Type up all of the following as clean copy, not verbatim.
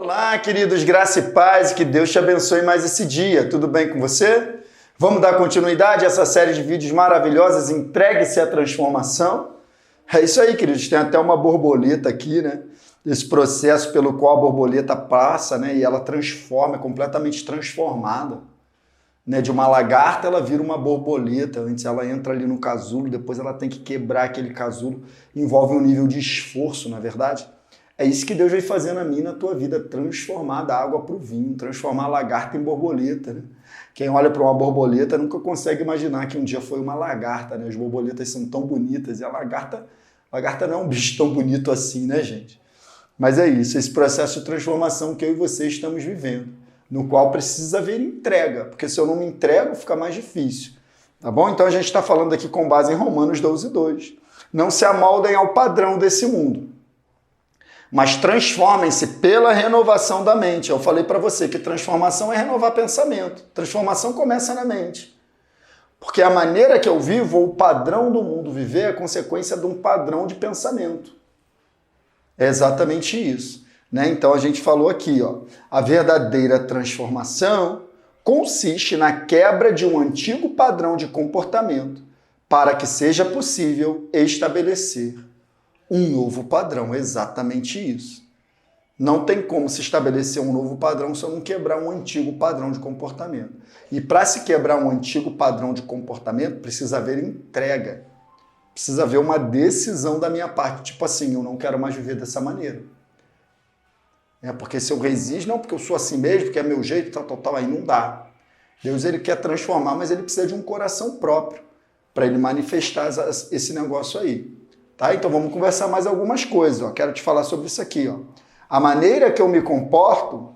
Olá, queridos, graça e paz, que Deus te abençoe mais esse dia. Tudo bem com você? Vamos dar continuidade a essa série de vídeos maravilhosos, Entregue-se à Transformação. É isso aí, queridos, tem até uma borboleta aqui, né? Esse processo pelo qual a borboleta passa, né? E ela transforma, é completamente transformada. Né? De uma lagarta, ela vira uma borboleta. Antes ela entra ali no casulo, depois ela tem que quebrar aquele casulo. Envolve um nível de esforço, não é verdade? É isso que Deus vai fazer na minha e na tua vida, transformar da água para o vinho, transformar a lagarta em borboleta. Né? Quem olha para uma borboleta nunca consegue imaginar que um dia foi uma lagarta. Né? As borboletas são tão bonitas e a lagarta não é um bicho tão bonito assim, né, gente? Mas é isso, esse processo de transformação que eu e você estamos vivendo, no qual precisa haver entrega, porque se eu não me entrego, fica mais difícil. Tá bom? Então a gente está falando aqui com base em Romanos 12:2. Não se amoldem ao padrão desse mundo, mas transformem-se pela renovação da mente. Eu falei para você que transformação é renovar pensamento. Transformação começa na mente. Porque a maneira que eu vivo, ou o padrão do mundo viver, é consequência de um padrão de pensamento. É exatamente isso. Né? Então a gente falou aqui, ó, a verdadeira transformação consiste na quebra de um antigo padrão de comportamento para que seja possível estabelecer um novo padrão, é exatamente isso. Não tem como se estabelecer um novo padrão se eu não quebrar um antigo padrão de comportamento. E para se quebrar um antigo padrão de comportamento, precisa haver entrega. Precisa haver uma decisão da minha parte. Tipo assim, eu não quero mais viver dessa maneira. Porque se eu resisto, não, porque eu sou assim mesmo, porque é meu jeito, tal, aí não dá. Deus, ele quer transformar, mas ele precisa de um coração próprio para ele manifestar esse negócio aí. Tá? Então vamos conversar mais algumas coisas. Ó. Quero te falar sobre isso aqui. Ó. A maneira que eu me comporto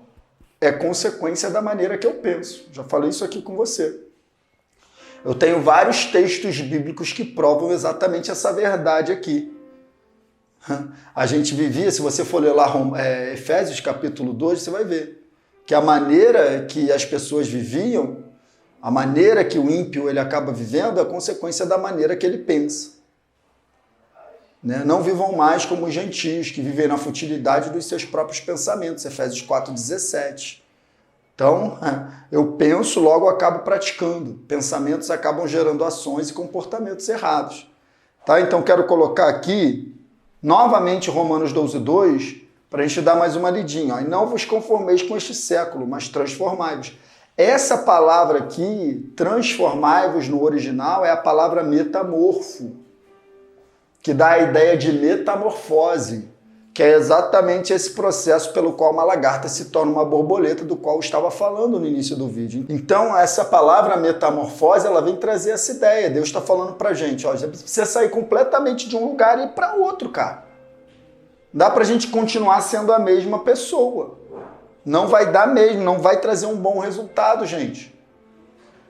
é consequência da maneira que eu penso. Já falei isso aqui com você. Eu tenho vários textos bíblicos que provam exatamente essa verdade aqui. A gente vivia, se você for ler lá Efésios capítulo 2, você vai ver que a maneira que as pessoas viviam, a maneira que o ímpio ele acaba vivendo é consequência da maneira que ele pensa. Né? Não vivam mais como os gentios, que vivem na futilidade dos seus próprios pensamentos. Efésios 4:17. Então, eu penso, logo acabo praticando. Pensamentos acabam gerando ações e comportamentos errados. Tá? Então, quero colocar aqui, novamente, Romanos 12:2, para a gente dar mais uma lidinha. Ó. E não vos conformeis com este século, mas transformai-vos. Essa palavra aqui, transformai-vos, no original, é a palavra metamorfo, que dá a ideia de metamorfose, que é exatamente esse processo pelo qual uma lagarta se torna uma borboleta, do qual eu estava falando no início do vídeo. Então, essa palavra metamorfose, ela vem trazer essa ideia. Deus está falando pra gente, ó, já precisa sair completamente de um lugar e ir para outro, cara. Dá pra gente continuar sendo a mesma pessoa. Não vai dar mesmo, não vai trazer um bom resultado, gente.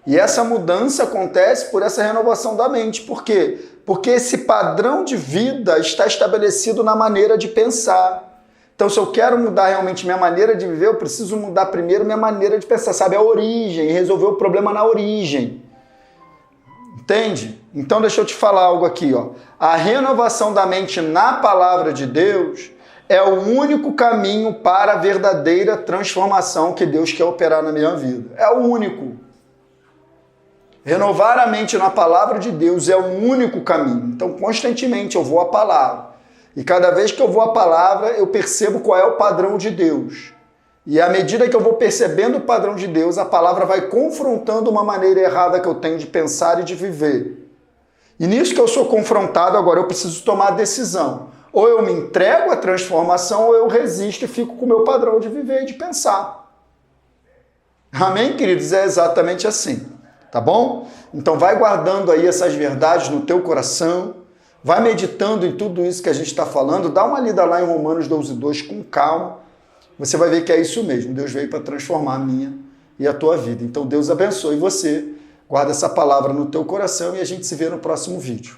E essa mudança acontece por essa renovação da mente. Por quê? Porque esse padrão de vida está estabelecido na maneira de pensar. Então, se eu quero mudar realmente minha maneira de viver, eu preciso mudar primeiro minha maneira de pensar, sabe? A origem, resolver o problema na origem. Entende? Então, deixa eu te falar algo aqui, ó. A renovação da mente na palavra de Deus é o único caminho para a verdadeira transformação que Deus quer operar na minha vida. É o único. Renovar a mente na palavra de Deus é o único caminho. Então, constantemente eu vou à palavra. E cada vez que eu vou à palavra, eu percebo qual é o padrão de Deus. E à medida que eu vou percebendo o padrão de Deus, a palavra vai confrontando uma maneira errada que eu tenho de pensar e de viver. E nisso que eu sou confrontado, agora eu preciso tomar a decisão. Ou eu me entrego à transformação, ou eu resisto e fico com o meu padrão de viver e de pensar. Amém, queridos? É exatamente assim. Tá bom? Então vai guardando aí essas verdades no teu coração, vai meditando em tudo isso que a gente está falando, dá uma lida lá em Romanos 12:2 com calma, você vai ver que é isso mesmo, Deus veio para transformar a minha e a tua vida. Então Deus abençoe você, guarda essa palavra no teu coração e a gente se vê no próximo vídeo.